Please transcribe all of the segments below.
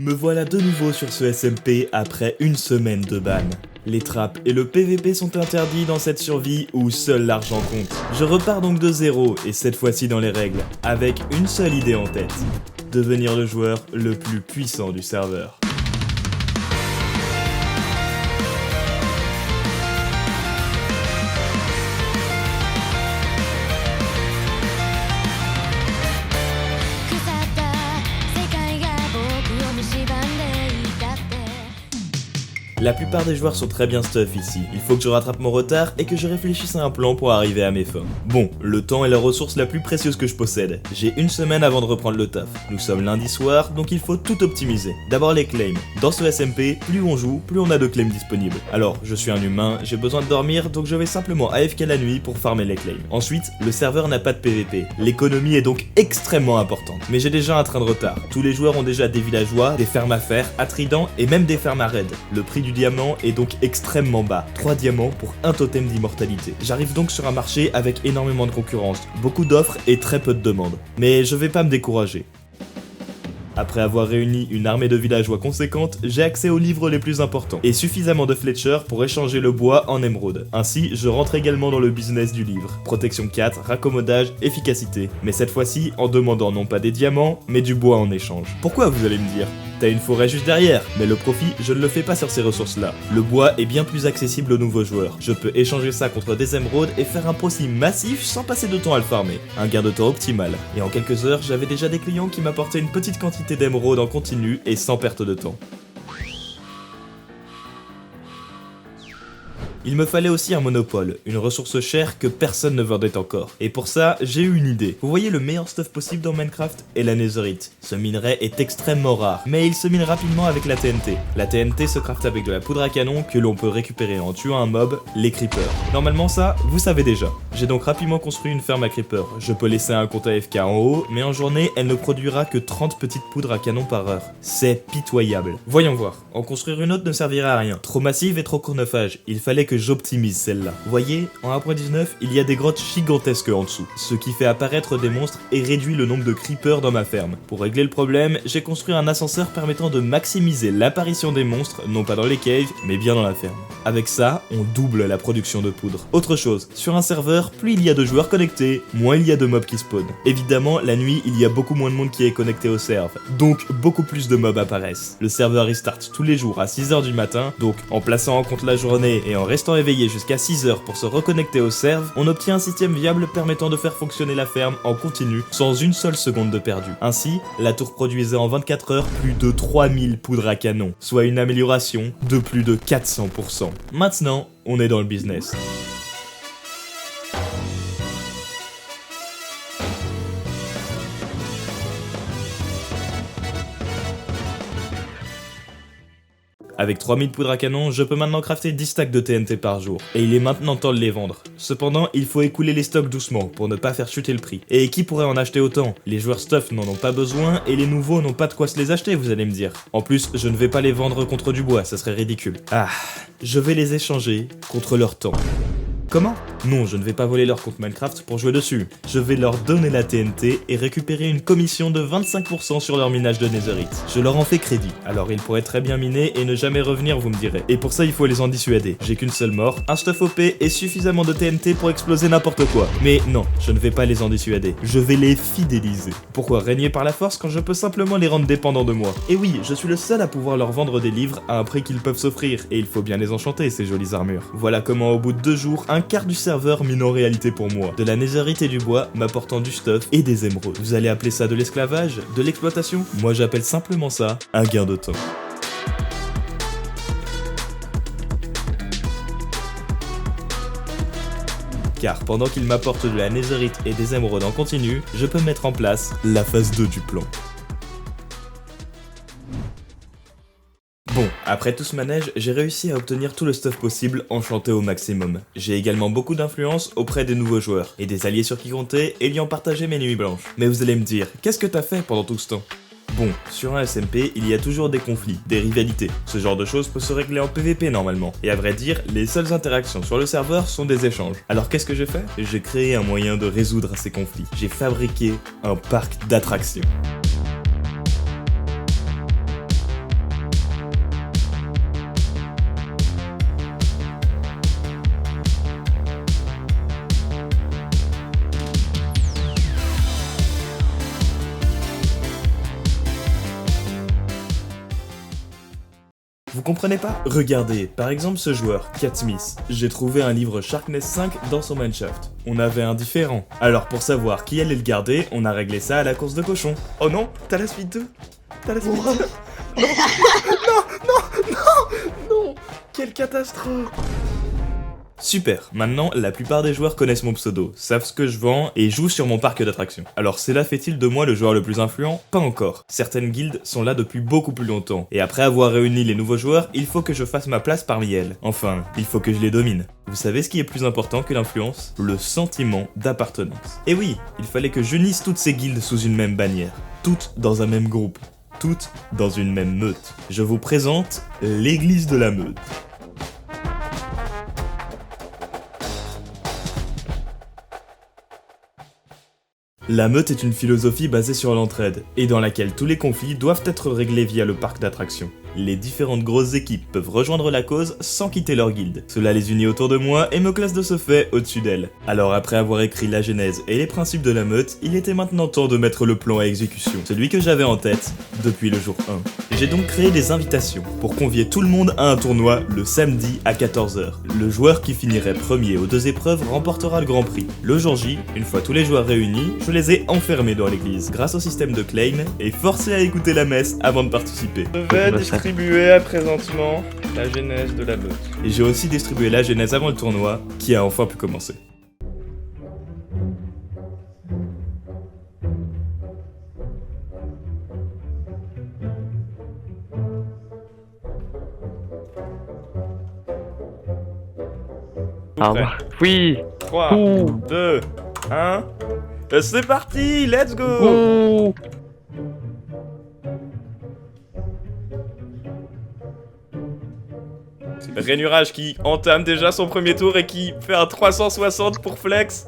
Me voilà de nouveau sur ce SMP après une semaine de ban. Les trappes et le PVP sont interdits dans cette survie où seul l'argent compte. Je repars donc de zéro et cette fois-ci dans les règles, avec une seule idée en tête. Devenir le joueur le plus puissant du serveur. La plupart des joueurs sont très bien stuff ici, il faut que je rattrape mon retard et que je réfléchisse à un plan pour arriver à mes fins. Bon, le temps est la ressource la plus précieuse que je possède. J'ai une semaine avant de reprendre le taf. Nous sommes lundi soir, donc il faut tout optimiser. D'abord les claims. Dans ce SMP, plus on joue, plus on a de claims disponibles. Alors, je suis un humain, j'ai besoin de dormir, donc je vais simplement AFK la nuit pour farmer les claims. Ensuite, le serveur n'a pas de PVP. L'économie est donc extrêmement importante. Mais j'ai déjà un train de retard. Tous les joueurs ont déjà des villageois, des fermes à fer, à trident et même des fermes à raid. Le prix du diamant est donc extrêmement bas, 3 diamants pour un totem d'immortalité. J'arrive donc sur un marché avec énormément de concurrence, beaucoup d'offres et très peu de demandes. Mais je vais pas me décourager. Après avoir réuni une armée de villageois conséquente, j'ai accès aux livres les plus importants, et suffisamment de Fletcher pour échanger le bois en émeraude. Ainsi, je rentre également dans le business du livre. Protection 4, raccommodage, efficacité. Mais cette fois-ci, en demandant non pas des diamants, mais du bois en échange. Pourquoi, vous allez me dire ? T'as une forêt juste derrière, mais le profit, je ne le fais pas sur ces ressources-là. Le bois est bien plus accessible aux nouveaux joueurs. Je peux échanger ça contre des émeraudes et faire un profit massif sans passer de temps à le farmer. Un gain de temps optimal. Et en quelques heures, j'avais déjà des clients qui m'apportaient une petite quantité d'émeraudes en continu et sans perte de temps. Il me fallait aussi un monopole, une ressource chère que personne ne vendait encore. Et pour ça, j'ai eu une idée. Vous voyez le meilleur stuff possible dans Minecraft est la netherite. Ce minerai est extrêmement rare, mais il se mine rapidement avec la TNT. La TNT se crafte avec de la poudre à canon que l'on peut récupérer en tuant un mob, les creepers. Normalement ça, vous savez déjà. J'ai donc rapidement construit une ferme à creepers. Je peux laisser un compte AFK en haut, mais en journée, elle ne produira que 30 petites poudres à canon par heure. C'est pitoyable. Voyons voir. En construire une autre ne servira à rien. Trop massive et trop chronophage. Il fallait que j'optimise celle-là. Vous voyez, en 1.19, il y a des grottes gigantesques en dessous, ce qui fait apparaître des monstres et réduit le nombre de creepers dans ma ferme. Pour régler le problème, j'ai construit un ascenseur permettant de maximiser l'apparition des monstres, non pas dans les caves, mais bien dans la ferme. Avec ça, on double la production de poudre. Autre chose, sur un serveur, plus il y a de joueurs connectés, moins il y a de mobs qui spawnent. Évidemment, la nuit, il y a beaucoup moins de monde qui est connecté au serve, donc beaucoup plus de mobs apparaissent. Le serveur restart tous les jours à 6h du matin, donc en plaçant en compte la journée et en restant éveillé jusqu'à 6h pour se reconnecter au serve, on obtient un système viable permettant de faire fonctionner la ferme en continu sans une seule seconde de perdu. Ainsi, la tour produisait en 24 heures plus de 3000 poudres à canon, soit une amélioration de plus de 400%. Maintenant, on est dans le business. Avec 3000 poudres à canon, je peux maintenant crafter 10 stacks de TNT par jour, et il est maintenant temps de les vendre. Cependant, il faut écouler les stocks doucement, pour ne pas faire chuter le prix. Et qui pourrait en acheter autant ? Les joueurs stuff n'en ont pas besoin, et les nouveaux n'ont pas de quoi se les acheter, vous allez me dire. En plus, je ne vais pas les vendre contre du bois, ça serait ridicule. Ah, je vais les échanger contre leur temps. Comment ? Non, je ne vais pas voler leur compte Minecraft pour jouer dessus. Je vais leur donner la TNT et récupérer une commission de 25% sur leur minage de netherite. Je leur en fais crédit, alors ils pourraient très bien miner et ne jamais revenir, vous me direz. Et pour ça, il faut les en dissuader. J'ai qu'une seule mort, un stuff OP et suffisamment de TNT pour exploser n'importe quoi. Mais non, je ne vais pas les en dissuader. Je vais les fidéliser. Pourquoi régner par la force quand je peux simplement les rendre dépendants de moi ? Et oui, je suis le seul à pouvoir leur vendre des livres à un prix qu'ils peuvent s'offrir. Et il faut bien les enchanter, ces jolies armures. Voilà comment au bout de 2 jours, un quart du serveur mine en réalité pour moi. De la netherite et du bois, m'apportant du stuff et des émeraudes. Vous allez appeler ça de l'esclavage ? De l'exploitation ? Moi j'appelle simplement ça un gain de temps. Car pendant qu'il m'apporte de la netherite et des émeraudes en continu, je peux mettre en place la phase 2 du plan. Bon, après tout ce manège, j'ai réussi à obtenir tout le stuff possible enchanté au maximum. J'ai également beaucoup d'influence auprès des nouveaux joueurs, et des alliés sur qui compter, ayant partagé mes nuits blanches. Mais vous allez me dire, qu'est-ce que t'as fait pendant tout ce temps ? Bon, sur un SMP, il y a toujours des conflits, des rivalités. Ce genre de choses peut se régler en PVP normalement. Et à vrai dire, les seules interactions sur le serveur sont des échanges. Alors qu'est-ce que j'ai fait ? J'ai créé un moyen de résoudre ces conflits. J'ai fabriqué un parc d'attractions. Vous comprenez pas? Regardez, par exemple ce joueur, Cat Smith. J'ai trouvé un livre Sharkness 5 dans son mineshaft. On avait un différent. Alors pour savoir qui allait le garder, on a réglé ça à la course de cochon. Oh non, t'as la suite 2? T'as la suite 2? Non! Quelle catastrophe! Super, maintenant la plupart des joueurs connaissent mon pseudo, savent ce que je vends et jouent sur mon parc d'attractions. Alors cela fait-il de moi le joueur le plus influent? Pas encore. Certaines guildes sont là depuis beaucoup plus longtemps, et après avoir réuni les nouveaux joueurs, il faut que je fasse ma place parmi elles. Enfin, il faut que je les domine. Vous savez ce qui est plus important que l'influence? Le sentiment d'appartenance. Et oui, il fallait que j'unisse toutes ces guildes sous une même bannière, toutes dans un même groupe, toutes dans une même meute. Je vous présente l'église de la meute. La meute est une philosophie basée sur l'entraide, et dans laquelle tous les conflits doivent être réglés via le parc d'attractions. Les différentes grosses équipes peuvent rejoindre la cause sans quitter leur guilde. Cela les unit autour de moi et me classe de ce fait au-dessus d'elles. Alors après avoir écrit la genèse et les principes de la meute, il était maintenant temps de mettre le plan à exécution. Celui que j'avais en tête depuis le jour 1. J'ai donc créé des invitations pour convier tout le monde à un tournoi le samedi à 14h. Le joueur qui finirait premier aux 2 épreuves remportera le grand prix. Le jour J, une fois tous les joueurs réunis, je les ai enfermés dans l'église grâce au système de claim et forcés à écouter la messe avant de participer. Je vais distribuer à présentement la genèse de la meute. Et j'ai aussi distribué la genèse avant le tournoi qui a enfin pu commencer. Oui. 3, 2, 1... C'est parti, let's go! Oh. Rainurage qui entame déjà son premier tour et qui fait un 360 pour Flex.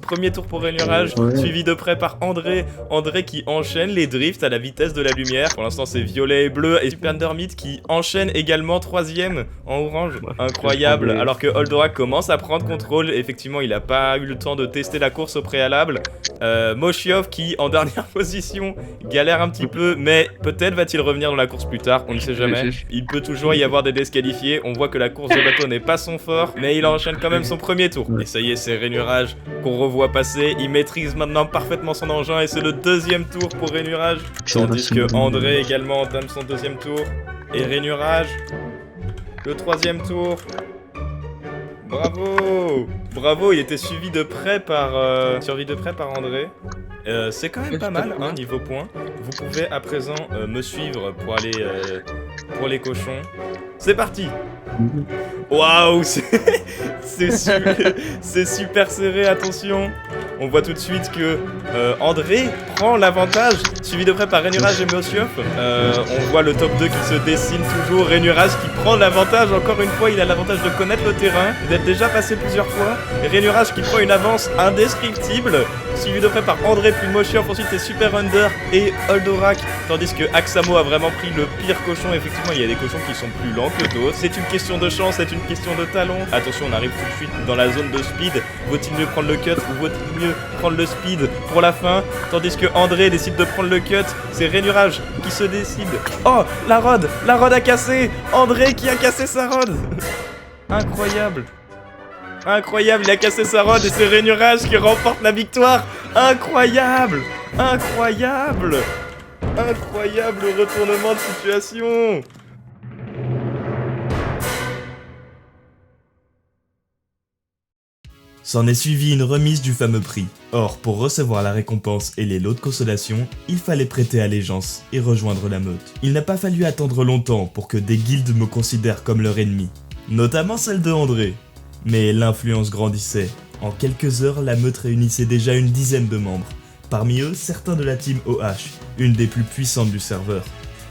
Premier tour pour Rainurage, suivi de près par André. André qui enchaîne les drifts à la vitesse de la lumière. Pour l'instant c'est violet et bleu. Et Super Dermite qui enchaîne également 3ème en orange. Incroyable. Alors que Oldorak commence à prendre contrôle. Effectivement il a pas eu le temps de tester la course au préalable. Moshiov qui en dernière position galère un petit peu. Mais peut-être va-t-il revenir dans la course plus tard. On ne sait jamais. Il peut toujours y avoir des disqualifiés. On voit que la course de bateau n'est pas son fort. Mais il enchaîne quand même son premier tour. Et ça y est, c'est Rainurage qu'on revoit passer, il maîtrise maintenant parfaitement son engin et c'est le 2ème tour pour Rainurage. Tandis que André également entame son 2ème tour. Et Rainurage, le 3ème tour. Bravo! Bravo, il était suivi de près par André. C'est quand même pas mal, hein, niveau points. Vous pouvez à présent me suivre pour aller pour les cochons. C'est parti! Waouh, c'est super serré, attention. On voit tout de suite que André prend l'avantage, suivi de près par Rainurage et Moshiov. On voit le top 2 qui se dessine toujours. Rainurage qui prend l'avantage, encore une fois, il a l'avantage de connaître le terrain, d'être déjà passé plusieurs fois. Rainurage qui prend une avance indescriptible, suivi de près par André puis Moshiov, ensuite c'est Super Under et Oldorak. Tandis que Axamo a vraiment pris le pire cochon. Effectivement, il y a des cochons qui sont plus lents que d'autres. C'est une question de chance, c'est une question de talent. Attention, on arrive tout de suite dans la zone de speed. Vaut-il mieux prendre le cut ou vaut-il mieux prendre le speed pour la fin? Tandis que André décide de prendre le cut. C'est Rainurage qui se décide. Oh, la rod a cassé. André qui a cassé sa rod. Incroyable. Incroyable, il a cassé sa rod et c'est Rainurage qui remporte la victoire. Incroyable. Incroyable. Incroyable retournement de situation. S'en est suivi une remise du fameux prix. Or, pour recevoir la récompense et les lots de consolation, il fallait prêter allégeance et rejoindre la meute. Il n'a pas fallu attendre longtemps pour que des guildes me considèrent comme leur ennemi, notamment celle de André. Mais l'influence grandissait. En quelques heures, la meute réunissait déjà une 10aine de membres. Parmi eux, certains de la team OH, une des plus puissantes du serveur.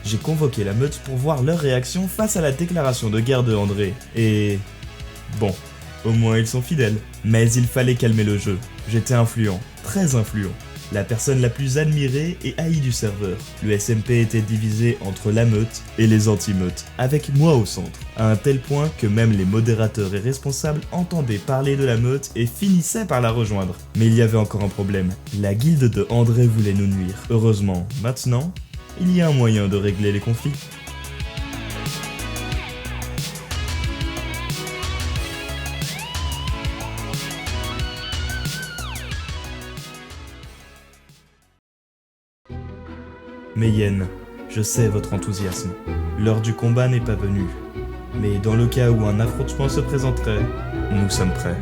J'ai convoqué la meute pour voir leur réaction face à la déclaration de guerre de André. Et... bon... au moins ils sont fidèles. Mais il fallait calmer le jeu. J'étais influent, très influent. La personne la plus admirée et haïe du serveur. Le SMP était divisé entre la meute et les anti-meutes, avec moi au centre. À un tel point que même les modérateurs et responsables entendaient parler de la meute et finissaient par la rejoindre. Mais il y avait encore un problème. La guilde de André voulait nous nuire. Heureusement, maintenant, il y a un moyen de régler les conflits. Mais Yen, je sais votre enthousiasme. L'heure du combat n'est pas venue. Mais dans le cas où un affrontement se présenterait, nous sommes prêts.